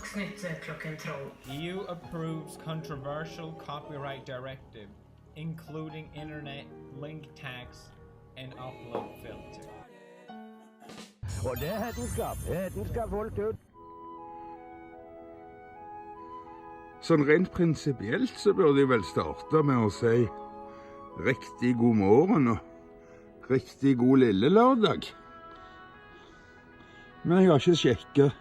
Dagsnytt klokken 12. EU approves controversial copyright directive, including internet link tax and upload filter. Og det er hetenskap holdt ut. Sånn rent prinsipielt så burde jeg vel starte med å si riktig god morgen og riktig god lille lørdag. Men jeg har ikke sjekket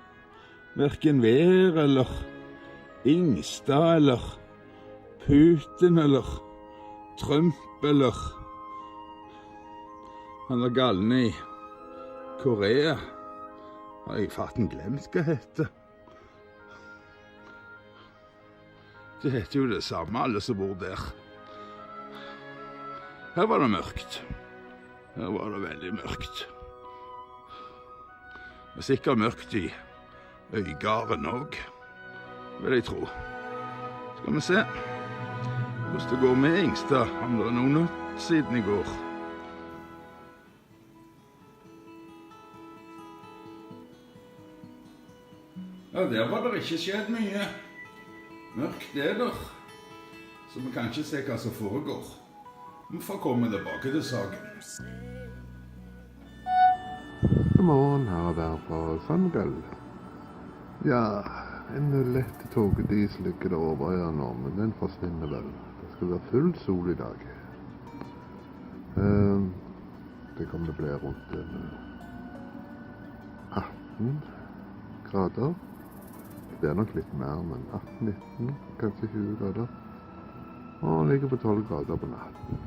hverken vær eller Ingstad eller Putin eller Trump eller han er galne i Korea. Har jeg fatten glemt hva heter. Det heter jo det samme, alle som bor der. Her var det mørkt. Her var det veldig mørkt. Det er sikkert mørkt i Øygarden også, vil jeg tro. Skal vi se hvordan det går med Ingstad, om det er noen nytt siden i går. Ja, der var det ikke skjedd mye. Mørkt er der, så vi kan ikke se hva som foregår. Vi får komme tilbake til saken. God morgen, her er fra Skal. Ja, en lett togdis ligger det over her nå, men den forsvinner vel. Det skal være full sol i dag. Det kommer til å bli rundt 18 grader. Det er nok litt mer, men 18-19, kanskje 20 grader. Og den ligger på 12 grader på natten.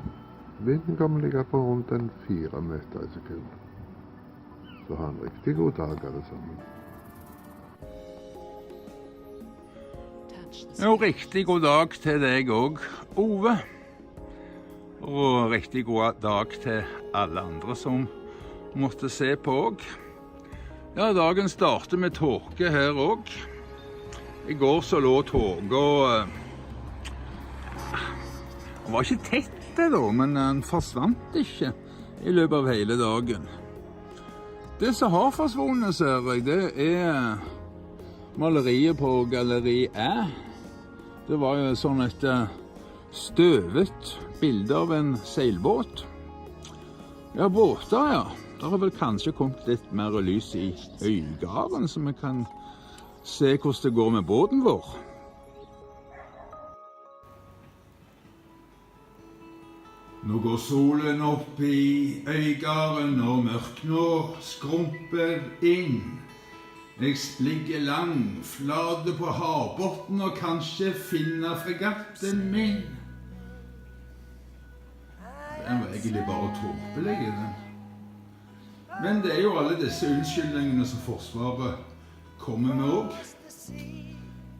Vinden kommer ligge på rundt 4 meter i sekunden. Så ha en riktig god dag alle sammen. Jo, riktig god dag til deg også, Ove. Og riktig god dag til alle andre som måtte se på også. Ja, dagen starter med tåke her også. I går så lå toget og det var ikke tett det da, men den forsvant ikke i løpet av hele dagen. Det som har forsvunnet, ser jeg, det er maleriet på galleri Æ. Det var jo sånn et støvet bilde av en seilbåt. Ja, båter, ja. Det har vel kanskje kommet litt mer lys i Øygarden, så vi kan se hvordan det går med båten vår. Nå går solen opp i Øygarden, og mørkner skrumper inn. Jeg ligger lang, flate på havbotten og kanskje finner fregatten min. Den var egentlig bare tåpelig, den. Men det er jo alle disse unnskyldningene som Forsvaret kommer med også.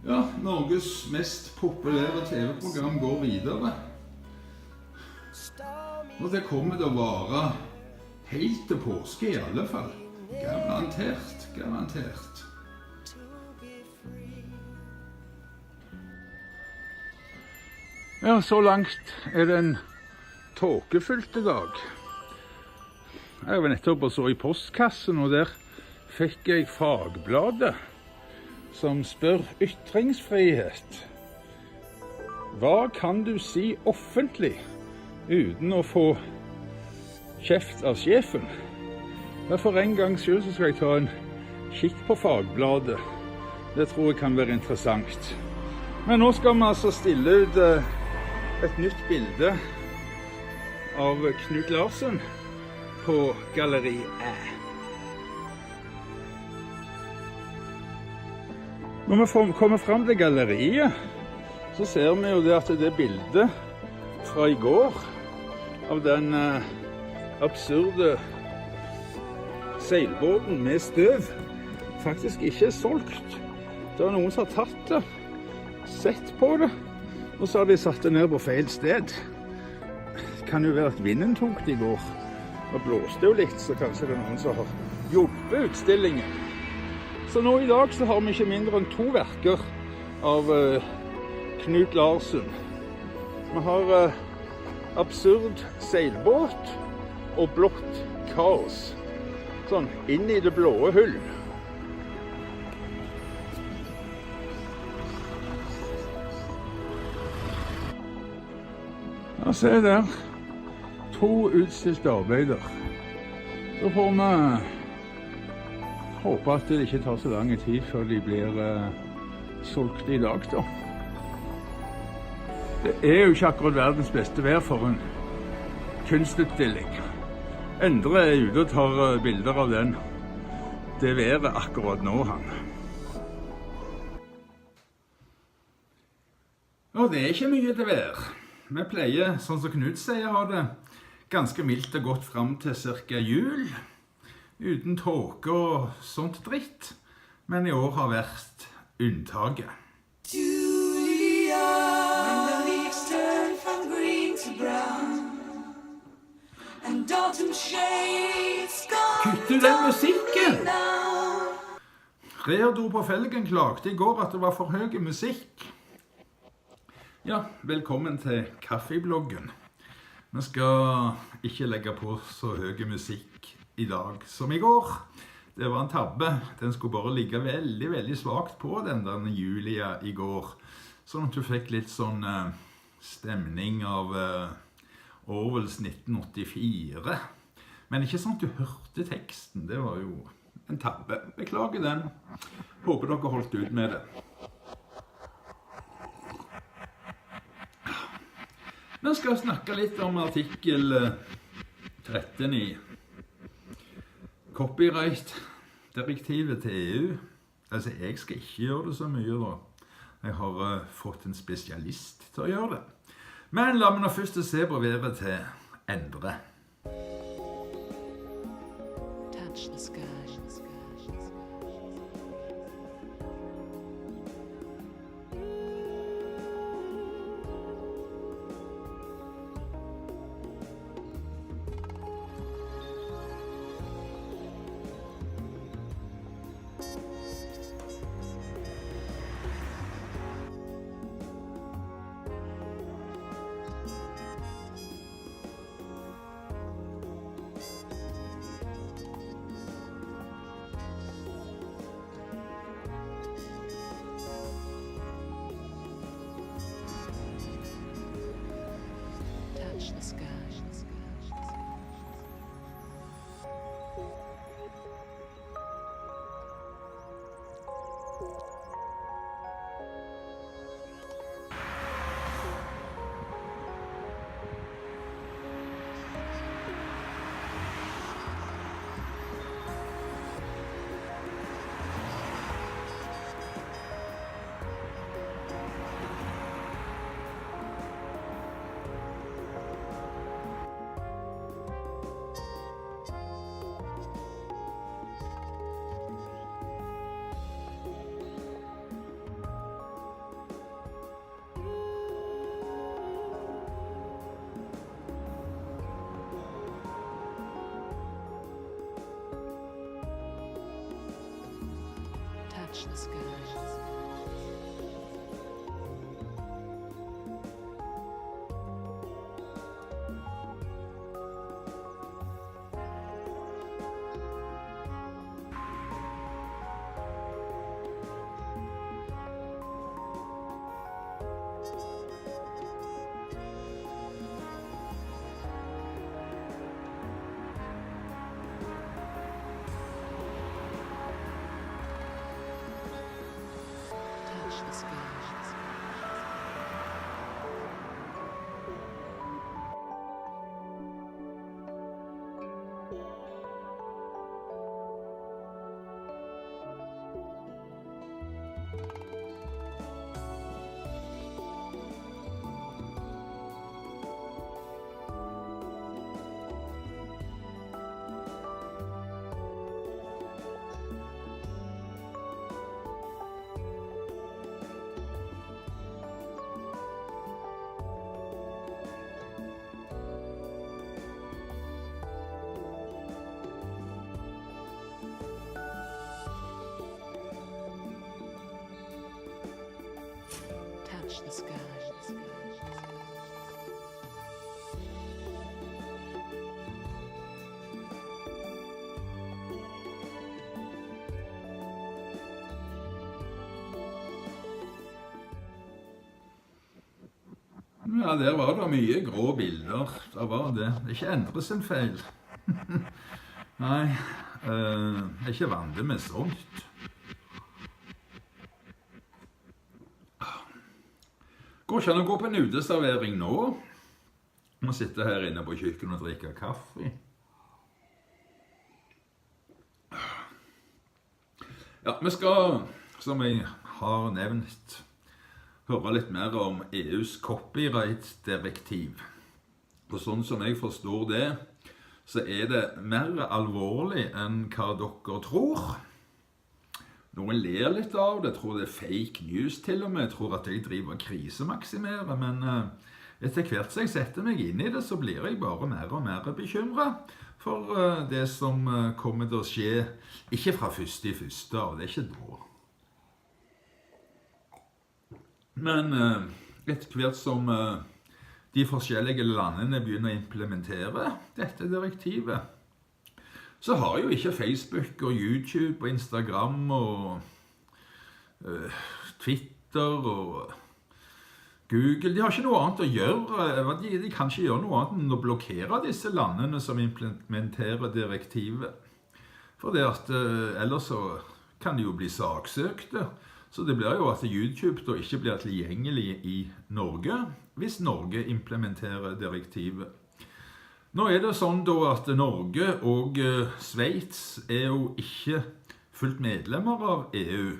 Ja, Norges mest populære TV-program går videre. Og det kommer til å vare helt til påske i alle fall. Garantert, garantert. Ja, så langt er det en tåkefylt dag. Jeg var nettopp og så i postkassen, og der fikk jeg fagbladet som spør ytringsfrihet. Hva kan du si offentlig uten å få kjeft av sjefen? Men for en gang skyld så skal jeg ta en kikk på fagbladet. Det tror jeg kan være interessant. Men nå skal vi altså stille ut et nytt bilde av Knut Larsen på galleri Æ. Når vi kommer frem til galleriet, så ser vi jo det at det bildet fra i går av den absurde seilbåten med støv faktisk ikke er solgt. Det er noen som har tatt det, sett på det, og så har de satt det ned på feil sted. Det kan jo være at vinden tok det i går. Det blåste jo litt, så kanskje det er noen som har hjulpet utstillingen. Så nå i dag så har vi ikke mindre enn 2 verker av Knut Larsen. Vi har absurd seilbåt og blått kaos. Sånn inn i det blåe hull. Ja, se der. 2 utstilte arbeider. Så får vi håpe at det ikke tar så lang tid før de blir solgt i dag, da. Det er jo ikke akkurat verdens beste vær for en kunstutstilling. Endre er ute og tar bilder av det været akkurat nå, han. Og det er ikke mye til vær. Vi pleier, sånn som Knut sier, ha det ganske mildt og godt frem til cirka jul, uten tåke og sånt dritt. Men i år har vært unntaket. Kutt du den musikken? Reardo på felgen klagde i går at det var for høy musikk. Ja, velkommen til kaffebloggen. Vi skal ikke legge på så høy musikk i dag som i går. Det var en tabbe. Den skulle bare ligge veldig, veldig svagt på den Julia i går. Sånn at du fikk litt sånn stemning av Orwells 1984. Men ikke sånn at du hørte teksten. Det var jo en tabbe. Beklager den. Håper dere holdt ut med det. Vi skal snakke litt om artikkel 13 i copyright-direktivet til EU. Altså, jeg skal ikke gjøre det så mye da. Jeg har fått en spesialist til å gjøre det. Men la meg nå først se på været til Endre. Touch the sky. Touch the sky. Ja, der var det mye grå bilder. Det var det. Det er ikke endres en feil. Nei, jeg er ikke vant med sånt. Går ikke an å gå på en uteservering nå. Jeg må sitte her inne på kjøkkenet og drikke kaffe. Ja, vi skal, som jeg har nevnt, høre litt mer om EUs copyright-direktiv. Og sånn som jeg forstår det, så er det mer alvorlig enn hva dere tror. Noen ler litt av det, tror det er fake news til og med, tror at jeg driver krisemaksimerer, men etter hvert som jeg setter meg inn i det, så blir jeg bare mer og mer bekymret for det som kommer til å skje, ikke fra 1.1., og det er ikke da. Men etter hvert som de forskjellige landene begynner å implementere dette direktivet, så har jo ikke Facebook og YouTube og Instagram og Twitter og Google, de har ikke noe annet å gjøre. De kan ikke gjøre noe annet enn å blokkere disse landene som implementerer direktivet. For det at ellers så kan de jo bli saksøkte. Så det blir jo at YouTube da ikke blir tilgjengelig i Norge hvis Norge implementerer direktivet. Nå er det sånn da at Norge og Sveits er jo ikke fullt medlemmer av EU,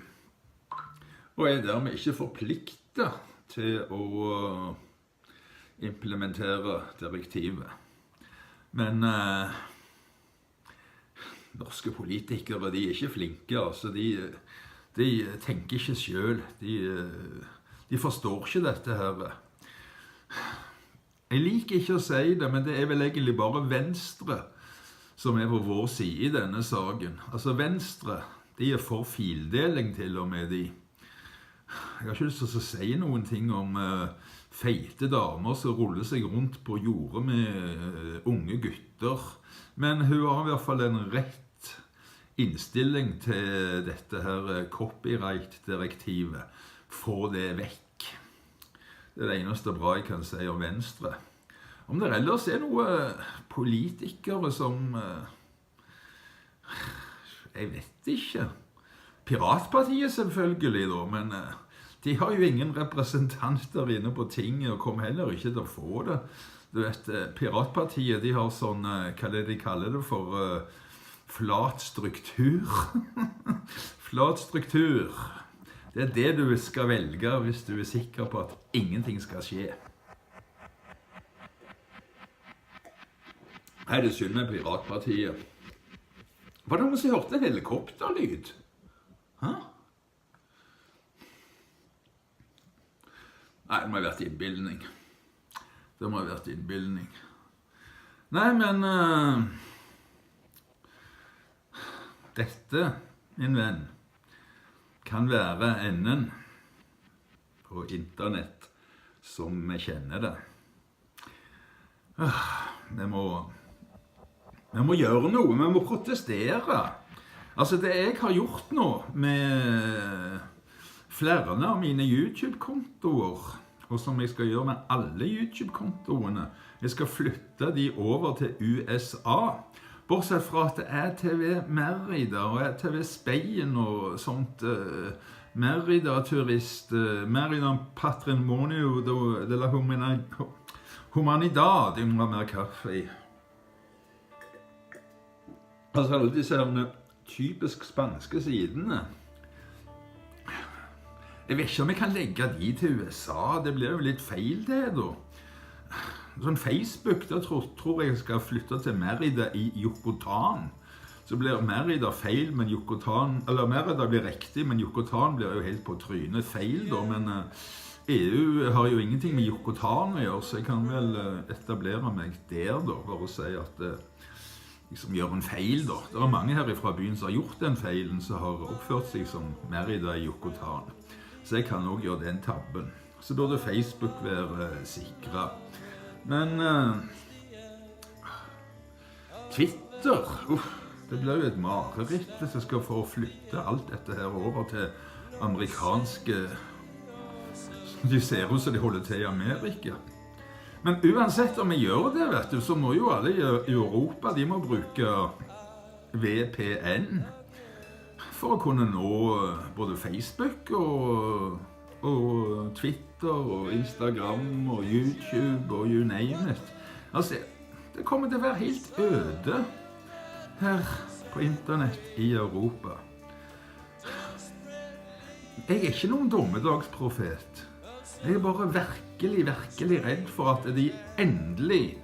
og er dermed ikke forpliktet til å implementere direktivet. Men norske politikere, de er ikke flinke, altså de tenker ikke selv, de forstår ikke dette her. Jeg liker ikke å si det, men det er vel egentlig bare Venstre som er på vår side i denne saken. Altså Venstre, de er for fildeling til og med de. Jeg har ikke lyst til å si noen ting om feite damer som ruller seg rundt på jordet med unge gutter. Men hun har i hvert fall en rett innstilling til dette her copyright-direktivet. Få det vekk. Det er det eneste bra jeg kan si om Venstre. Om det ellers er noen politikere som jeg vet ikke. Piratpartiet selvfølgelig da, men de har jo ingen representanter inne på tinget og kommer heller ikke til å få det. Du vet, Piratpartiet, de har sånn, hva er det de kaller det for, flat struktur. Flat struktur. Det er det du skal velge hvis du er sikker på at ingenting skal skje. Her er det synd med Piratpartiet. Var det noen som hørte helikopterlyd? Hæ? Nei, det må ha vært innbildning. Det må ha vært innbildning. Nei, men dette, min venn, kan være enden på internett som vi kjenner det. Vi må gjøre noe, vi må protestere. Altså det jeg har gjort nå med flere av mine YouTube-kontoer, og som jeg skal gjøre med alle YouTube-kontoene, jeg skal flytte de over til USA. Bortsett fra at det er TV Merida og er TV Speien og sånt. Merida Turist, Merida Patrimonio de la Humanidad. Jeg må ha mer kaffe i. Altså alle disse typisk spanske sidene. Jeg vet ikke om jeg kan legge de til USA. Det blir jo litt feil det da. Sånn Facebook, da tror jeg skal flytte til Merida i Yucatan. Så blir Merida feil, men Yucatan, eller Merida blir riktig, men Yucatan blir jo helt på trynet feil da. Men EU har jo ingenting med Yucatan å gjøre, så jeg kan vel etablere meg der da, for å si at liksom gjør en feil da. Det er mange her fra byen som har gjort den feilen, som har oppført seg som Merida i Yucatan. Så jeg kan også gjøre den tabben. Så burde Facebook være sikret. Men Twitter, det blir jo et mareritt hvis jeg skal få flytte alt dette her over til amerikanske. De ser ut som de holder til i Amerika. Men uansett om vi gjør det, vet du, så må jo alle i Europa, de må bruke VPN for å kunne nå både Facebook og Twitter og Instagram og YouTube og you name it. Altså, det kommer til å være helt øde her på internett i Europa. Jeg er ikke noen dommedagsprofet. Jeg er bare virkelig redd for at de endelig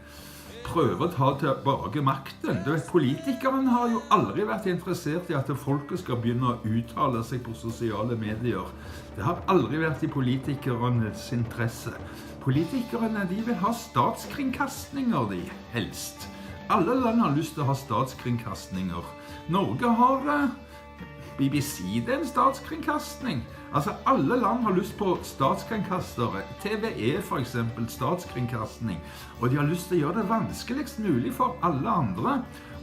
prøver å ta tilbake makten. Du vet, politikerne har jo aldri vært interessert i at folket skal begynne å uttale seg på sosiale medier. Det har aldri vært i politikernes interesse. Politikerne, de vil ha statskringkastninger, de helst. Alle land har lyst til å ha statskringkastninger. Norge har BBC, det er en statskringkastning. Altså, alle land har lyst på statskringkastere. TVE for eksempel, statskringkastning. Og de har lyst til å gjøre det vanskeligst mulig for alle andre.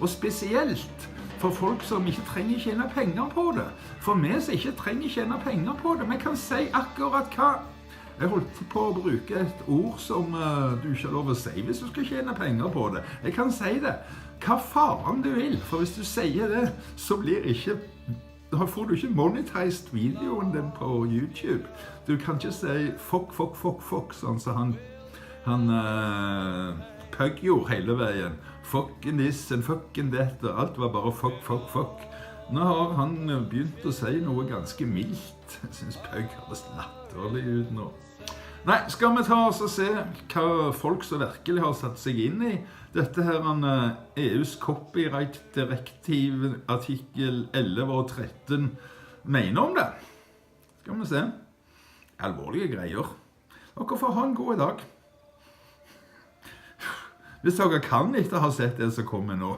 Og spesielt for folk som ikke trenger tjene penger på det. For vi som ikke trenger tjene penger på det, vi kan si akkurat hva. Jeg holdt på å bruke et ord som du ikke har lov å si hvis du skal tjene penger på det. Jeg kan si det. Hva faen du vil, for hvis du sier det, så da får du ikke monetized videoen din på YouTube. Du kan ikke si fuck, sånn som han Pug gjorde hele veien. Fucking this and fucking that, og alt var bare fuck. Nå har han begynt å si noe ganske mildt. Jeg synes Pug høres latterlig ut nå. Nei, skal vi ta oss og se hva folk som virkelig har satt seg inn i dette her EUs copyright-direktiv artikkel 11 og 13 mener om det? Skal vi se. Alvorlige greier. Dere får ha en god dag. Hvis dere kan ikke ha sett det som kommer nå.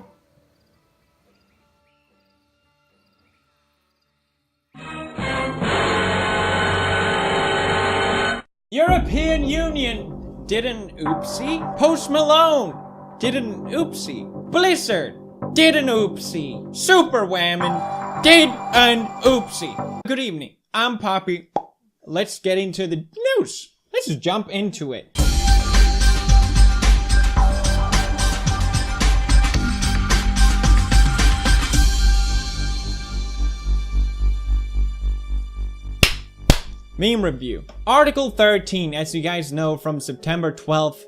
European Union did an oopsie. Post Malone did an oopsie. Blizzard did an oopsie. Super Whammon did an oopsie. Good evening, I'm Poppy. Let's get into the news. Let's just jump into it. Meme review. Article 13, as you guys know, from September 12th,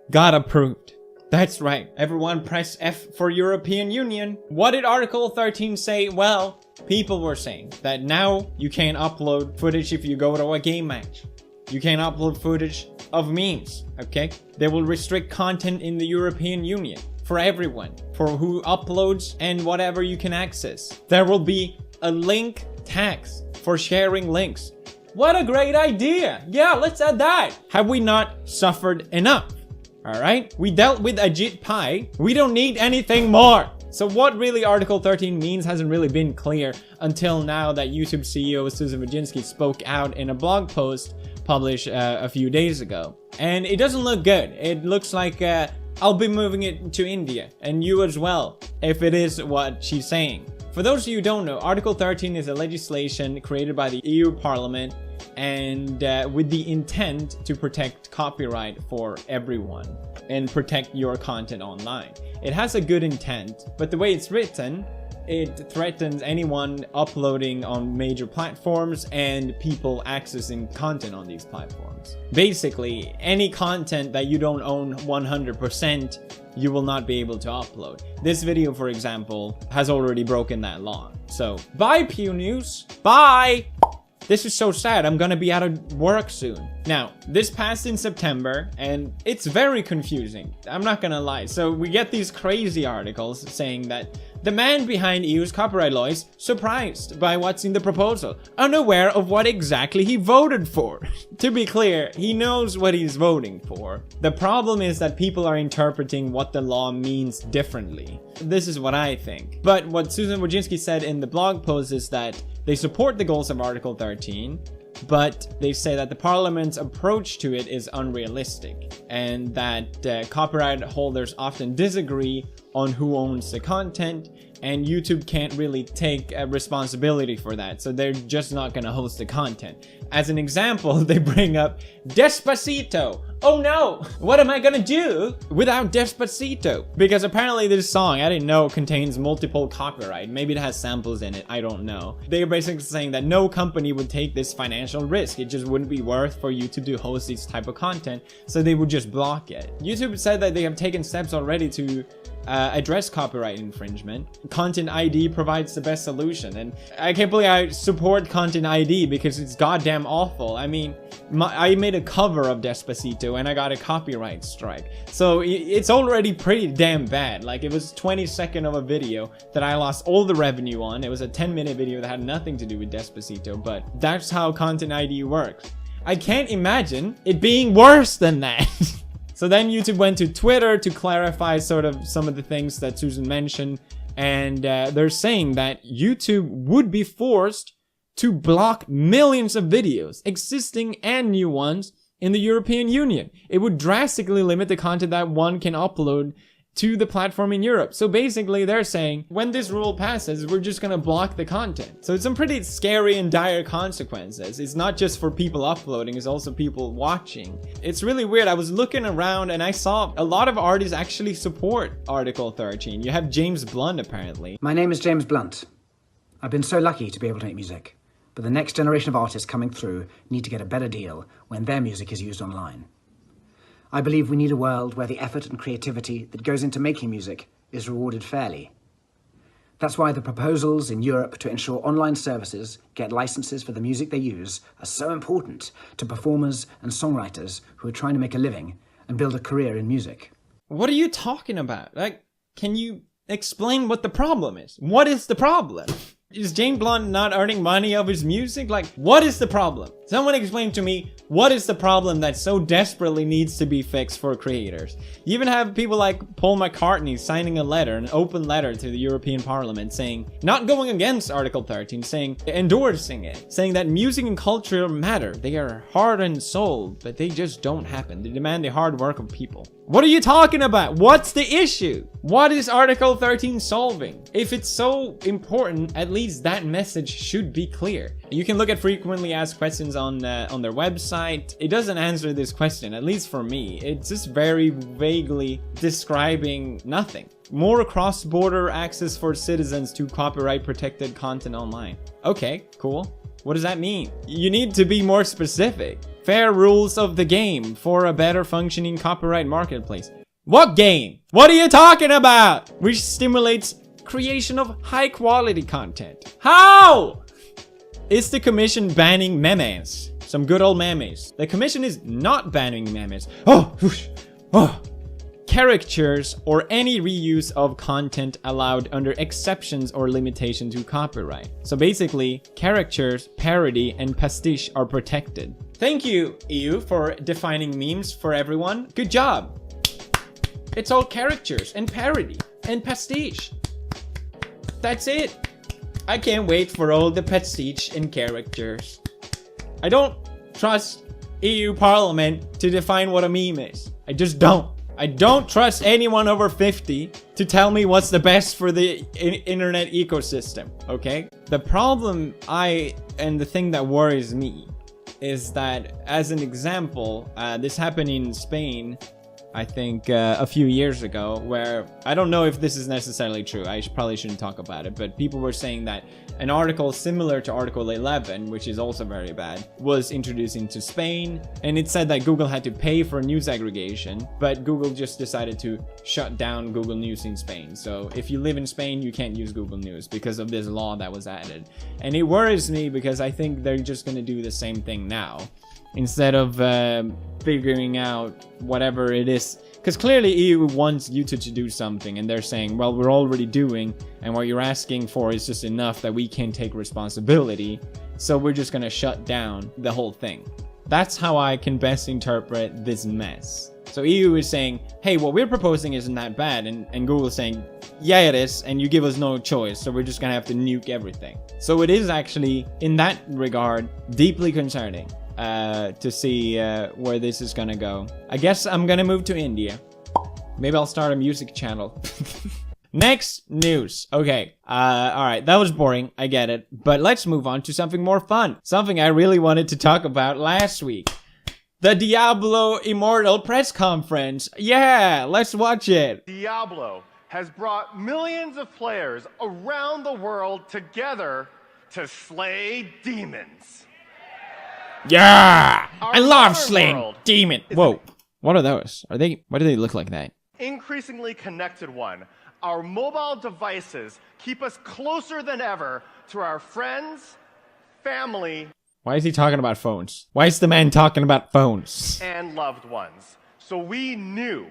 got approved. That's right. Everyone press F for European Union. What did Article 13 say? Well, people were saying that now you can't upload footage if you go to a game match. You can't upload footage of memes, okay? They will restrict content in the European Union for everyone, for who uploads and whatever you can access. There will be a link tax for sharing links. What a great idea! Yeah, let's add that! Have we not suffered enough? Alright? We dealt with Ajit Pai. We don't need anything more! So what really Article 13 means hasn't really been clear until now that YouTube CEO Susan Wojcicki spoke out in a blog post published a few days ago. And it doesn't look good. It looks like I'll be moving it to India, and you as well, if it is what she's saying. For those of you who don't know, Article 13 is a legislation created by the EU Parliament and with the intent to protect copyright for everyone and protect your content online. It has a good intent, but the way it's written, it threatens anyone uploading on major platforms and people accessing content on these platforms. Basically, any content that you don't own 100%, you will not be able to upload. This video, for example, has already broken that law. So, bye Pew News! Bye! This is so sad, I'm gonna be out of work soon. Now, this passed in September, and it's very confusing. I'm not gonna lie. So we get these crazy articles saying that the man behind EU's copyright law is surprised by what's in the proposal, unaware of what exactly he voted for. To be clear, he knows what he's voting for. The problem is that people are interpreting what the law means differently. This is what I think. But what Susan Wojcicki said in the blog post is that they support the goals of Article 13, but they say that the Parliament's approach to it is unrealistic, and that copyright holders often disagree on who owns the content, and YouTube can't really take responsibility for that, so they're just not gonna host the content. As an example, they bring up Despacito, oh no, what am I gonna do without Despacito? Because apparently this song, I didn't know, contains multiple copyright. Maybe it has samples in it, I don't know. They're basically saying that no company would take this financial risk. It just wouldn't be worth for YouTube to host this type of content, so they would just block it. YouTube said that they have taken steps already to address copyright infringement. Content ID provides the best solution, and I can't believe I support Content ID because it's goddamn awful. I mean, I made a cover of Despacito and I got a copyright strike, so it's already pretty damn bad. Like, it was 22nd of a video that I lost all the revenue on. It was a 10-minute video that had nothing to do with Despacito, but that's how Content ID works. I can't imagine it being worse than that. So then YouTube went to Twitter to clarify sort of some of the things that Susan mentioned, and they're saying that YouTube would be forced to block millions of videos, existing and new ones, in the European Union. It would drastically limit the content that one can upload to the platform in Europe. So basically they're saying, when this rule passes, we're just gonna block the content. So it's some pretty scary and dire consequences. It's not just for people uploading, it's also people watching. It's really weird. I was looking around and I saw a lot of artists actually support Article 13. You have James Blunt, apparently. My name is James Blunt. I've been so lucky to be able to make music, but the next generation of artists coming through need to get a better deal when their music is used online. I believe we need a world where the effort and creativity that goes into making music is rewarded fairly. That's why the proposals in Europe to ensure online services get licenses for the music they use are so important to performers and songwriters who are trying to make a living and build a career in music. What are you talking about? Like, can you explain what the problem is? What is the problem? Is James Blunt not earning money of his music? Like, what is the problem? Someone explain to me, what is the problem that so desperately needs to be fixed for creators? You even have people like Paul McCartney signing a letter, an open letter to the European Parliament saying, not going against Article 13, saying, endorsing it, saying that music and culture matter. They are heart and soul, but they just don't happen. They demand the hard work of people. What are you talking about? What's the issue? What is Article 13 solving? If it's so important, at least that message should be clear. You can look at frequently asked questions on their website. It doesn't answer this question, at least for me. It's just very vaguely describing nothing. More cross-border access for citizens to copyright-protected content online. Okay, cool. What does that mean? You need to be more specific. Fair rules of the game for a better functioning copyright marketplace. What game? What are you talking about? Which stimulates creation of high quality content. How? Is the commission banning memes? Some good old memes. The commission is not banning memes. Oh, whoosh, oh. Caricatures or any reuse of content allowed under exceptions or limitation to copyright. So basically, caricatures, parody, and pastiche are protected. Thank you, EU, for defining memes for everyone. Good job. It's all caricatures and parody and pastiche. That's it. I can't wait for all the pastiche and caricatures. I don't trust EU Parliament to define what a meme is. I just don't. I don't trust anyone over 50 to tell me what's the best for the internet ecosystem, okay? The problem and the thing that worries me is that, as an example, this happened in Spain, I think a few years ago, where I don't know if this is necessarily true. I probably shouldn't talk about it, but people were saying that an article similar to Article 11, which is also very bad, was introduced into Spain, and it said that Google had to pay for news aggregation, but Google just decided to shut down Google News in Spain. So if you live in Spain, you can't use Google News because of this law that was added. And it worries me because I think they're just going to do the same thing now, instead of figuring out whatever it is. Because clearly EU wants YouTube to do something, and they're saying, well, we're already doing, and what you're asking for is just enough that we can take responsibility, so we're just gonna shut down the whole thing. That's how I can best interpret this mess. So EU is saying, hey, what we're proposing isn't that bad, and Google is saying, yeah, it is, and you give us no choice, so we're just gonna have to nuke everything. So it is actually, in that regard, deeply concerning. To see where this is gonna go. I guess I'm gonna move to India. Maybe I'll start a music channel. Next news. Okay, alright, that was boring, I get it. But let's move on to something more fun. Something I really wanted to talk about last week. The Diablo Immortal press conference. Yeah, let's watch it. Diablo has brought millions of players around the world together to slay demons. Yeah, Our I love modern slaying world demon. is Whoa, what are those? Are they? Why do they look like that? Increasingly connected one. Our mobile devices keep us closer than ever to our friends, family, Why is he talking about phones? Why is the man talking about phones? and loved ones. So we knew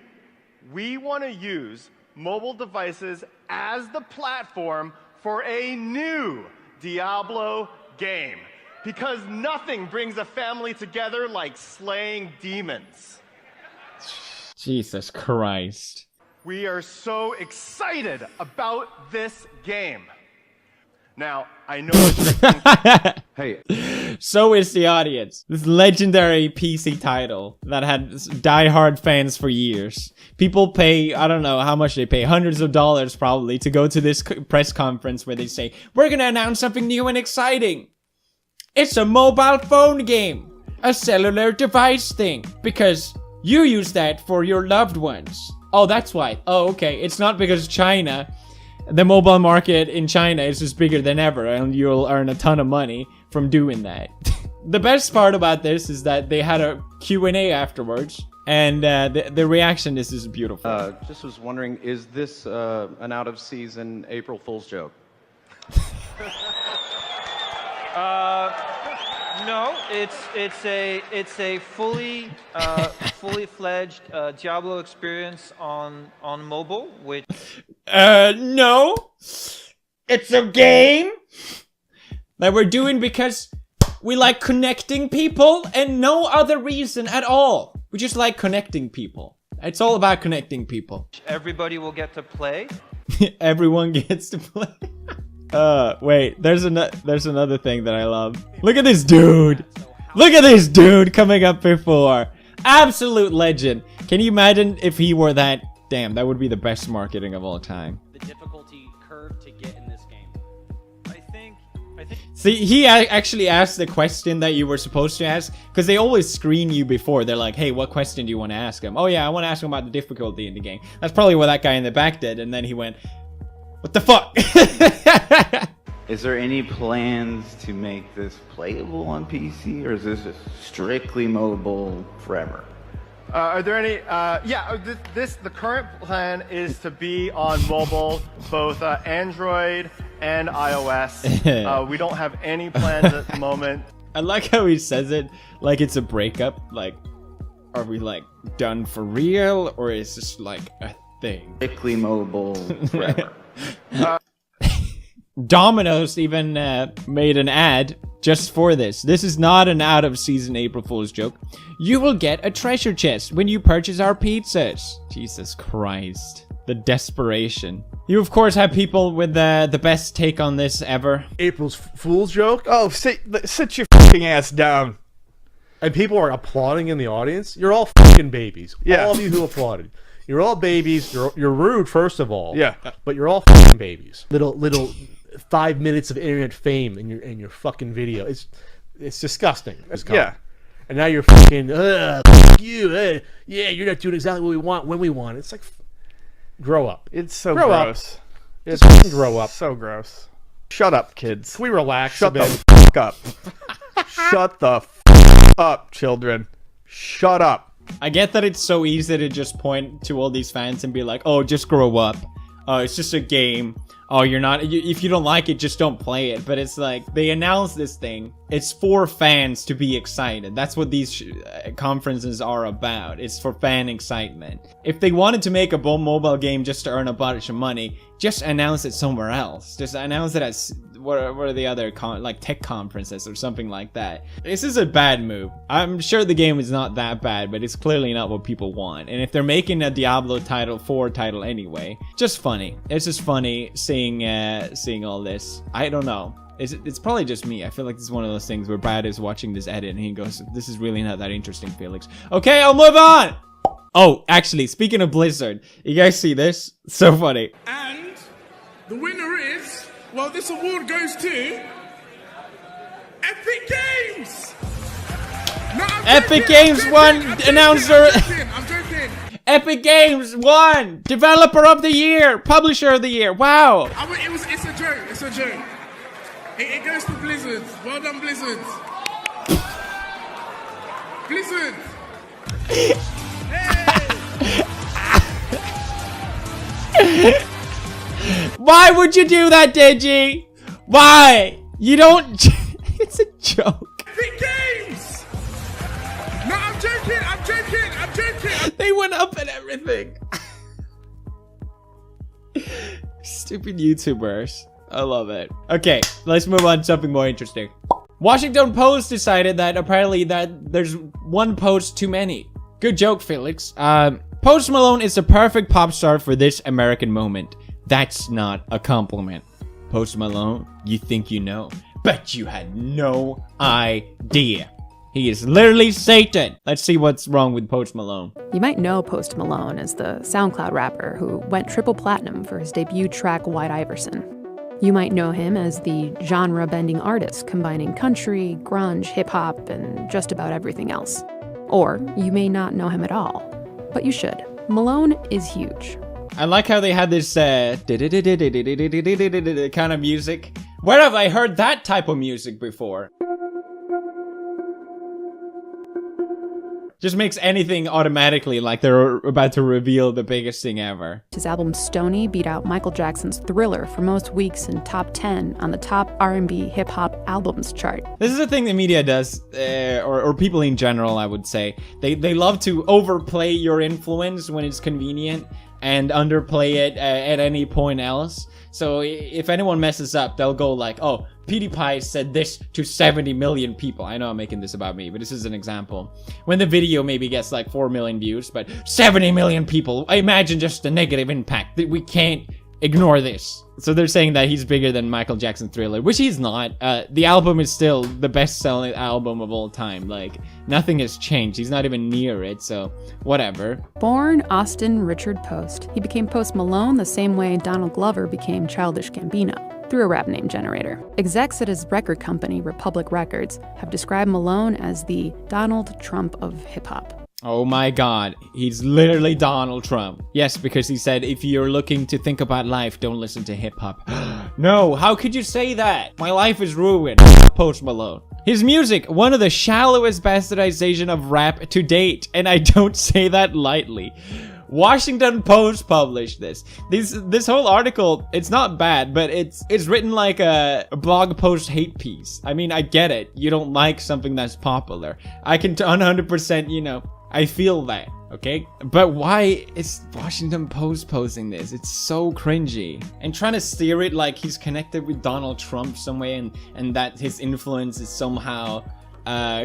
we want to use mobile devices as the platform for a new Diablo game. Because nothing brings a family together like slaying demons. Jesus Christ. We are so excited about this game. Now, I know what you're thinking. So is the audience. This legendary PC title that had die-hard fans for years. People pay, I don't know how much they pay, hundreds of dollars probably, to go to this press conference where they say, we're gonna announce something new and exciting. It's a mobile phone game. A cellular device thing. Because you use that for your loved ones. Oh, that's why. Oh, okay. It's not because China, the mobile market in China is just bigger than ever and you'll earn a ton of money from doing that. The best part about this is that they had a Q&A afterwards and the reaction is beautiful. Just was wondering, is this an out-of-season April Fool's joke? No, it's a fully fledged Diablo experience on mobile, which No. It's a game that we're doing because we like connecting people and no other reason at all. We just like connecting people. It's all about connecting people. everybody will get to play. Everyone gets to play. Wait, there's another thing that I love. Look at this dude. Look at this dude coming up before. Absolute legend. Can you imagine if he were that? Damn, that would be the best marketing of all time. The difficulty curve to get in this game. I think. See, he actually asked the question that you were supposed to ask, because they always screen you before. They're like, hey, what question do you want to ask him? Oh yeah, I want to ask him about the difficulty in the game. That's probably what that guy in the back did, and then he went, what the fuck? Is there any plans to make this playable on PC, or is this just strictly mobile forever? Are there any? The current plan is to be on mobile, both Android and iOS. We don't have any plans at the moment. I like how he says it like it's a breakup. Like, are we like done for real, or is this like a thing? Strictly mobile forever. Domino's even made an ad just for this. This is not an out-of-season April Fool's joke. You will get a treasure chest when you purchase our pizzas. Jesus Christ. The desperation. You, of course, have people with the best take on this ever. April's Fool's joke? Oh, sit your fucking ass down. And people are applauding in the audience? You're all fucking babies. Yeah. All of you who applauded. You're all babies. You're rude, first of all. Yeah. But you're all fucking babies. Little 5 minutes of internet fame in your fucking video. It's disgusting. Yeah. And now you're fucking fuck you. Yeah, you're not doing exactly what we want when we want. It's like, grow up. It's so Grow up. gross. Just fucking grow up. So gross. Shut up, kids. Can we relax Shut a bit? the fuck up. Shut the fuck up, children. Shut up. I get that it's so easy to just point to all these fans and be like, oh, just grow up. Oh, it's just a game. Oh, you're not... if you don't like it, just don't play it. But it's like, they announced this thing. It's for fans to be excited. That's what these conferences are about. It's for fan excitement. If they wanted to make a mobile game just to earn a bunch of money, just announce it somewhere else. Just announce it as... what are the other like tech conferences or something like that. This is a bad move. I'm sure the game is not that bad, but it's clearly not what people want. And if they're making a Diablo title 4 title anyway, just funny. It's just funny seeing all this. I don't know. It's probably just me. I feel like this is one of those things where Brad is watching this edit and he goes, this is really not that interesting, Felix. Okay, I'll move on. Oh, actually, speaking of Blizzard, you guys see this? So funny. And the winner is, well, this award goes to Epic Games! Epic Games won announcer. I'm joking. Epic Games won Developer of the Year, Publisher of the Year. Wow. It's a joke. It's a joke. It goes to Blizzard. Well done, Blizzard. Blizzard. Why would you do that, Digi? Why? You don't. It's a joke. Epic Games. No, I'm joking. I'm joking. They went up and everything. Stupid YouTubers. I love it. Okay, let's move on to something more interesting. Washington Post decided that apparently that there's one post too many. Good joke, Felix. Post Malone is the perfect pop star for this American moment. That's not a compliment. Post Malone, you think you know, but you had no idea. He is literally Satan. Let's see what's wrong with Post Malone. You might know Post Malone as the SoundCloud rapper who went triple platinum for his debut track White Iverson. You might know him as the genre-bending artist combining country, grunge, hip-hop, and just about everything else. Or you may not know him at all, but you should. Malone is huge. I like how they had this kind of music. Where have I heard that type of music before? Just makes anything automatically like they're about to reveal the biggest thing ever. His album Stoney beat out Michael Jackson's Thriller for most weeks in top 10 on the top R&B hip-hop albums chart. This is the thing the media does, or people in general, I would say. They love to overplay your influence when it's convenient and underplay it at any point else. So if anyone messes up, they'll go like, oh, PewDiePie said this to 70 million people. I know I'm making this about me, but this is an example. When the video maybe gets like 4 million views, but 70 million people, imagine just the negative impact. We can't ignore this. So they're saying that he's bigger than Michael Jackson Thriller, which he's not. The album is still the best-selling album of all time. Like, nothing has changed. He's not even near it, so whatever. Born Austin Richard Post, he became Post Malone the same way Donald Glover became Childish Gambino, through a rap name generator. Execs at his record company, Republic Records, have described Malone as the Donald Trump of hip-hop. Oh my god, he's literally Donald Trump. Yes, because he said, if you're looking to think about life, don't listen to hip-hop. No, how could you say that? My life is ruined. Post Malone. His music, one of the shallowest bastardization of rap to date, and I don't say that lightly. Washington Post published this. This whole article, it's not bad, but it's written like a blog post hate piece. I mean, I get it. You don't like something that's popular. I can 100%, you know, I feel that, okay? But why is Washington Post posting this? It's so cringy. And trying to steer it like he's connected with Donald Trump some way and that his influence is somehow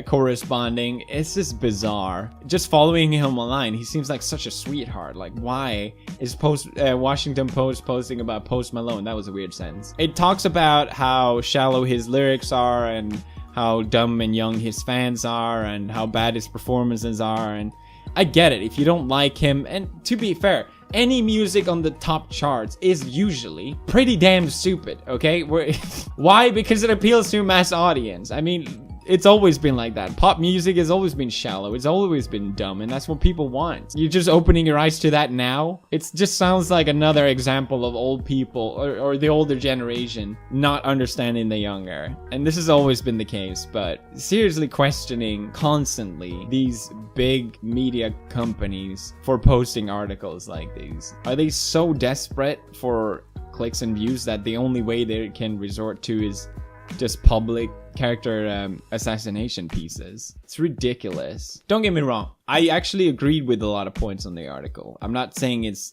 corresponding. It's just bizarre. Just following him online, he seems like such a sweetheart. Like, why is Washington Post posting about Post Malone? That was a weird sentence. It talks about how shallow his lyrics are and how dumb and young his fans are and how bad his performances are, and I get it if you don't like him. And to be fair, any music on the top charts is usually pretty damn stupid, okay? Why? Because it appeals to a mass audience. I mean, it's always been like that. Pop music has always been shallow. It's always been dumb, and that's what people want. You're just opening your eyes to that now? It just sounds like another example of old people, or the older generation, not understanding the younger. And this has always been the case, but seriously questioning constantly these big media companies for posting articles like these. Are they so desperate for clicks and views that the only way they can resort to is just public character assassination pieces? It's ridiculous. Don't get me wrong, I actually agreed with a lot of points on the article. I'm not saying it's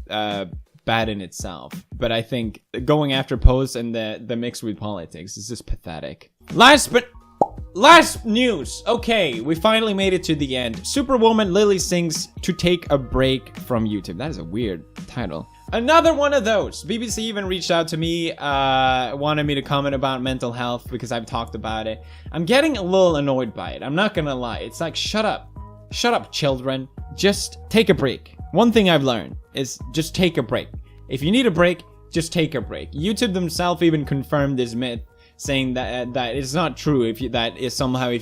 bad in itself, but I think going after posts and the mix with politics is just pathetic. Last news. Okay, we finally made it to the end. Superwoman Lily sings to take a break from YouTube. That is a weird title. Another one of those. BBC even reached out to me, wanted me to comment about mental health because I've talked about it. I'm getting a little annoyed by it. I'm not gonna lie. It's like, shut up. Shut up, children. Just take a break. One thing I've learned is just take a break. If you need a break, just take a break. YouTube themselves even confirmed this myth, saying that it's not true if you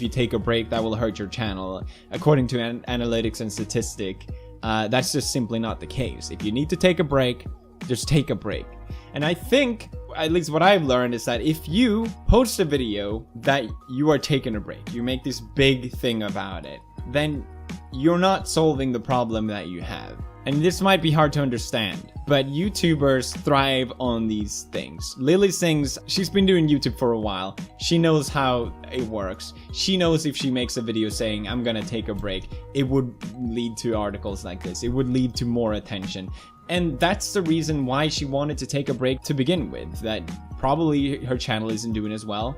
take a break that will hurt your channel. According to analytics and statistic, that's just simply not the case. If you need to take a break, just take a break. And I think, at least what I've learned, is that if you post a video that you are taking a break, you make this big thing about it, then you're not solving the problem that you have. And this might be hard to understand, but YouTubers thrive on these things. Lily Sings, she's been doing YouTube for a while. She knows how it works. She knows if she makes a video saying, I'm gonna take a break, it would lead to articles like this. It would lead to more attention. And that's the reason why she wanted to take a break to begin with. That probably her channel isn't doing as well,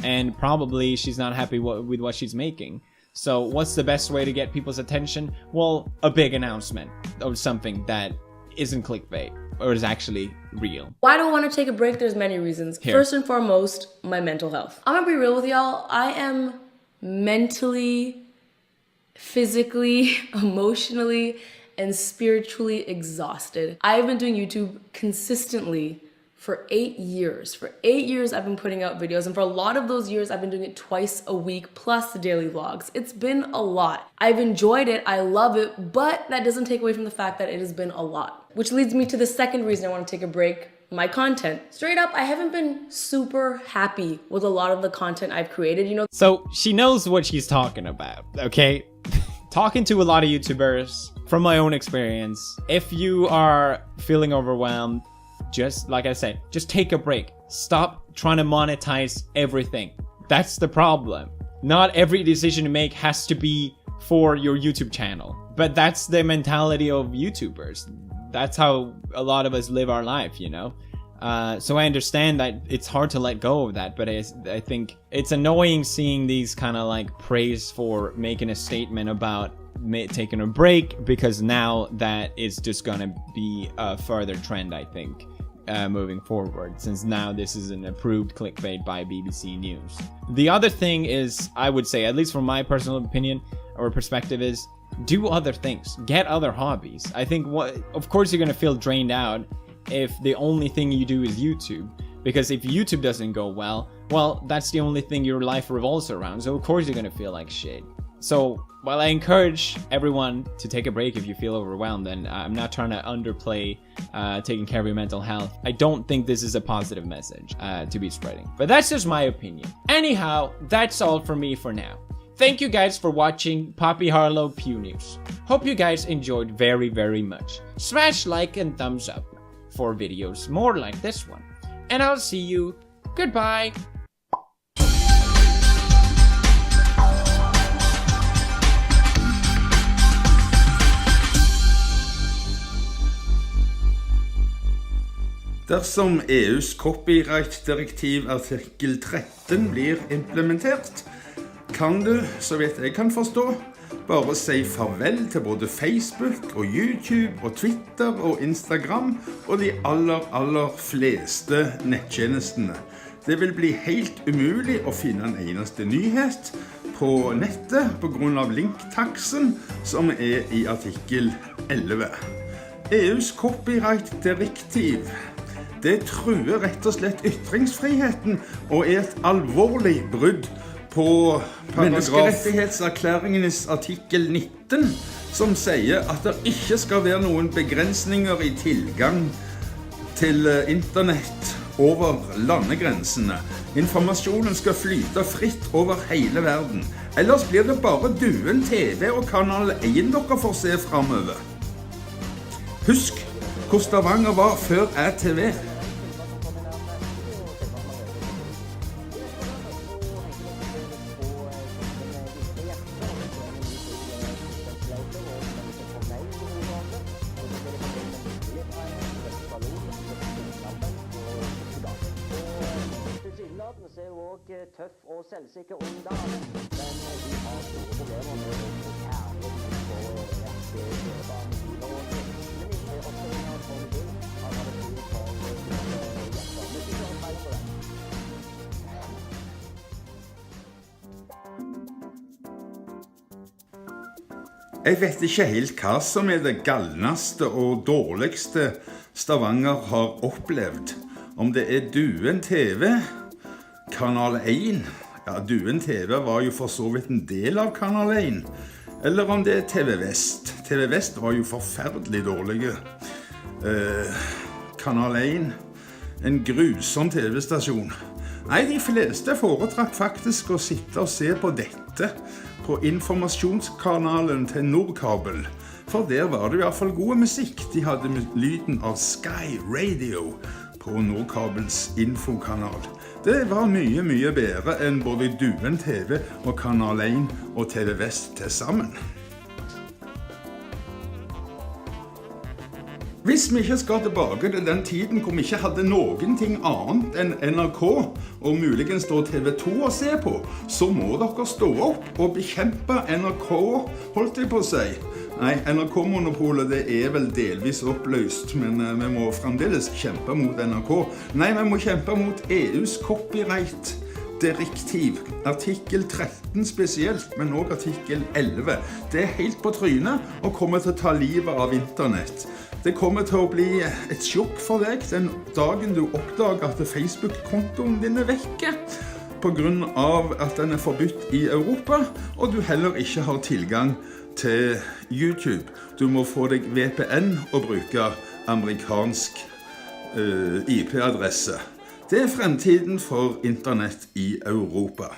and probably she's not happy with what she's making. So what's the best way to get people's attention? Well, a big announcement of something that isn't clickbait or is actually real. Why do I want to take a break? There's many reasons. Here. First and foremost, my mental health. I'm gonna be real with y'all. I am mentally, physically, emotionally, and spiritually exhausted. I've been doing YouTube consistently for 8 years. For 8 years, I've been putting out videos, and for a lot of those years, I've been doing it twice a week, plus the daily vlogs. It's been a lot. I've enjoyed it, I love it, but that doesn't take away from the fact that it has been a lot. Which leads me to the second reason I want to take a break, my content. Straight up, I haven't been super happy with a lot of the content I've created, you know. So she knows what she's talking about, okay? Talking to a lot of YouTubers, from my own experience, if you are feeling overwhelmed, just like I said, just take a break. Stop trying to monetize everything. That's the problem. Not every decision you make has to be for your YouTube channel, but that's the mentality of YouTubers. That's how a lot of us live our life, you know? So I understand that it's hard to let go of that, but I think it's annoying seeing these kind of like praise for making a statement about taking a break, because now that is just gonna be a further trend, I think, moving forward, since now this is an approved clickbait by BBC News. The other thing is, I would say, at least from my personal opinion or perspective, is do other things, get other hobbies. I think of course you're gonna feel drained out if the only thing you do is YouTube, because if YouTube doesn't go well, that's the only thing your life revolves around, so of course you're gonna feel like shit. So while I encourage everyone to take a break if you feel overwhelmed, and I'm not trying to underplay taking care of your mental health, I don't think this is a positive message to be spreading. But that's just my opinion. Anyhow, that's all for me for now. Thank you guys for watching Poppy Harlow Pew News. Hope you guys enjoyed very, very much. Smash like and thumbs up for videos more like this one. And I'll see you. Goodbye. Dersom EUs copyright-direktiv artikkel 13 blir implementert, kan du, så vidt jeg kan forstå, bare si farvel til både Facebook og YouTube og Twitter og Instagram og de aller fleste nettjenestene. Det vil bli helt umulig å finne en eneste nyhet på nettet på grunn av linktaksen som I artikkel 11. EUs copyright-direktiv, det truer rett og slett ytringsfriheten og et alvorlig brudd på menneskerettighetserklæringenes artikkel 19, som sier at det ikke skal være noen begrensninger I tilgang til internett over landegrensene. Informasjonen skal flyte fritt over hele verden. Ellers blir det bare Duen TV og kanal 1 dere får se fremover. Husk hvor Stavanger var før TV. Tøff og selvsikker ungdom, men de har store problemer med å få kjærlighet og rette liv og men ikke også under forbudt. Han hadde bruk for hjelper. Men ikke gjør feil på det. Jeg vet ikke helt hva som det galneste og dårligste Stavanger har opplevd. Om det Duen TV, Kanal 1, ja, Duen TV var jo for så vidt en del av Kanal 1. Eller om det er TV Vest. TV Vest var jo forferdelig dårlige. Kanal 1, en grusom TV-stasjon. Nei, de fleste foretrakk faktisk å sitte og se på dette på informasjonskanalen til Nordkabel. For der var det i hvert fall god musikk. De hadde lyden av Sky Radio på Nordkabels infokanal. Det var mye, mye bedre enn både Duen TV og Kanal 1 og TV Vest til sammen. Hvis vi ikke skal tilbake til den tiden hvor vi ikke hadde noen ting annet enn NRK og muligens da TV 2 å se på, så må dere stå opp og bekjempe NRK, holdt jeg på å si. Nei, NRK-monopolet det er vel delvis oppløst, men vi må fremdeles kjempe mot NRK. Nei, vi må kjempe mot EUs copyright-direktiv. Artikkel 13 spesielt, men også artikkel 11. Det er helt på trynet og kommer til å ta livet av internett. Det kommer til å bli et sjokk for deg den dagen du oppdager at Facebook-kontoen din er vekke på grunn av at den er forbudt i Europa, og du heller ikke har tilgang til YouTube. Du må få deg VPN og bruke amerikansk IP-adresse. Det er fremtiden for internett i Europa.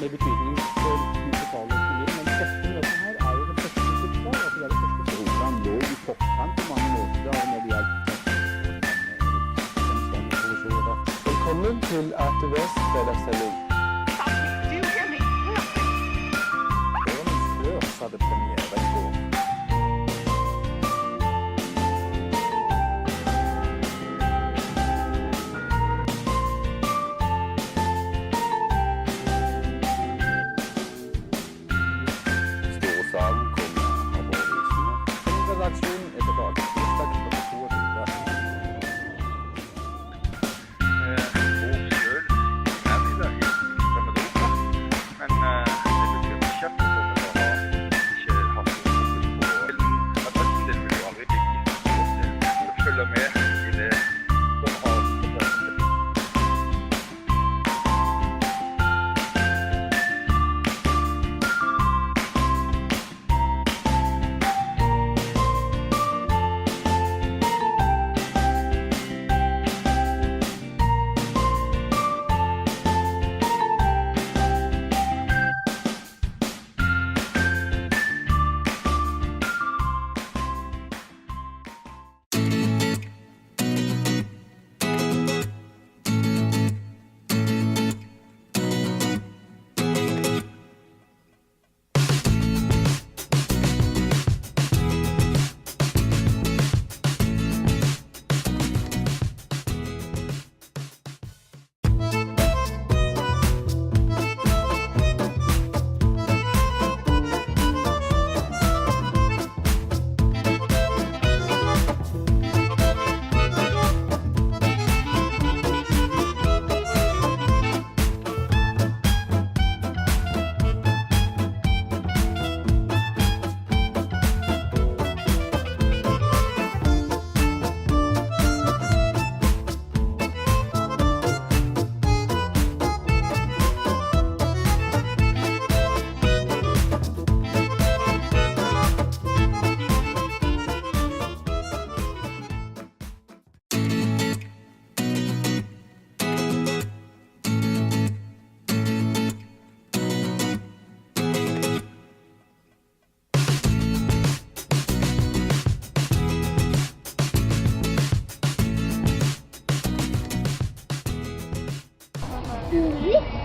Med betydning for digitale økonomier, men dette møtet her er jo det første prinsippet, altså det er det første program lå i forkant på mange måter når det gjelder Velkommen til ATVs fredagssending. Årens Flørs hadde premiere i går. Redaksjonen er tilbake tirsdag kl. 22.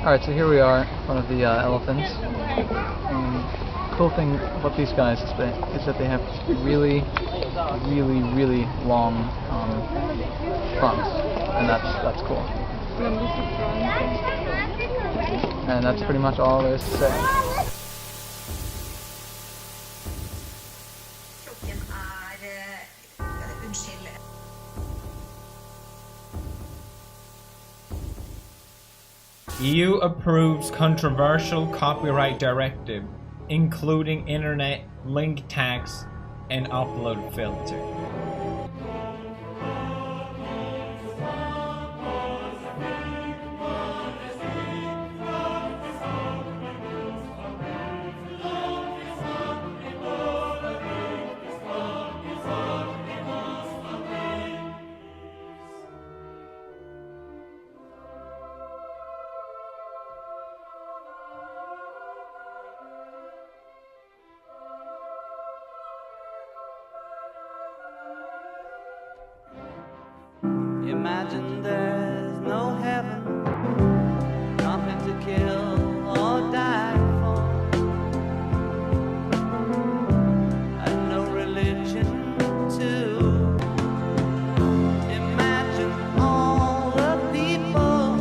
Alright, so here we are in front of the elephants. Cool thing about these guys is that they have really long fronts, and that's cool. And that's pretty much all there is to say. EU approves controversial copyright directive, including internet link tax and upload filter. Imagine there's no heaven, nothing to kill or die for, and no religion too. Imagine all the people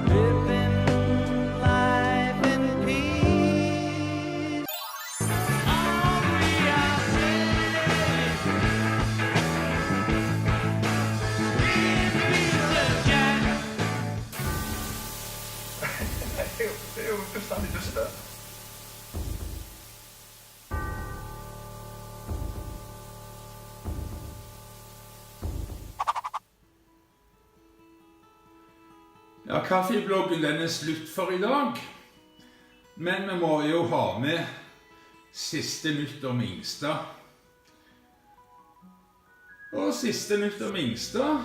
living life in peace. All we are Det er jo fullstendig dustete. Ja, kaffebloggen den er slutt for i dag. Men vi må jo ha med siste nytt om Ingstad. Og siste nytt om Ingstad,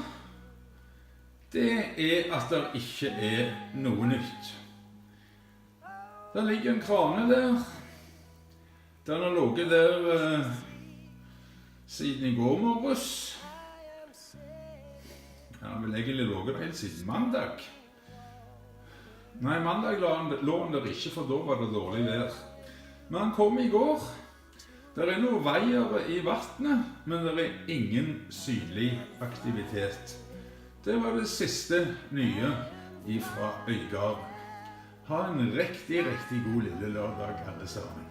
det er at det ikke er noe nytt. Det ligger en krane der. Den har ligget der siden i går morges. Ja, den vil egentlig ligget der helt siden mandag. Nei, mandag lå den der ikke, for da var det dårlig vær. Men han kom i går. Det er noen veier i vattnet, men det er ingen synlig aktivitet. Det var det siste nye fra Øygarden. Ha en riktig god lille lørdag alle sammen.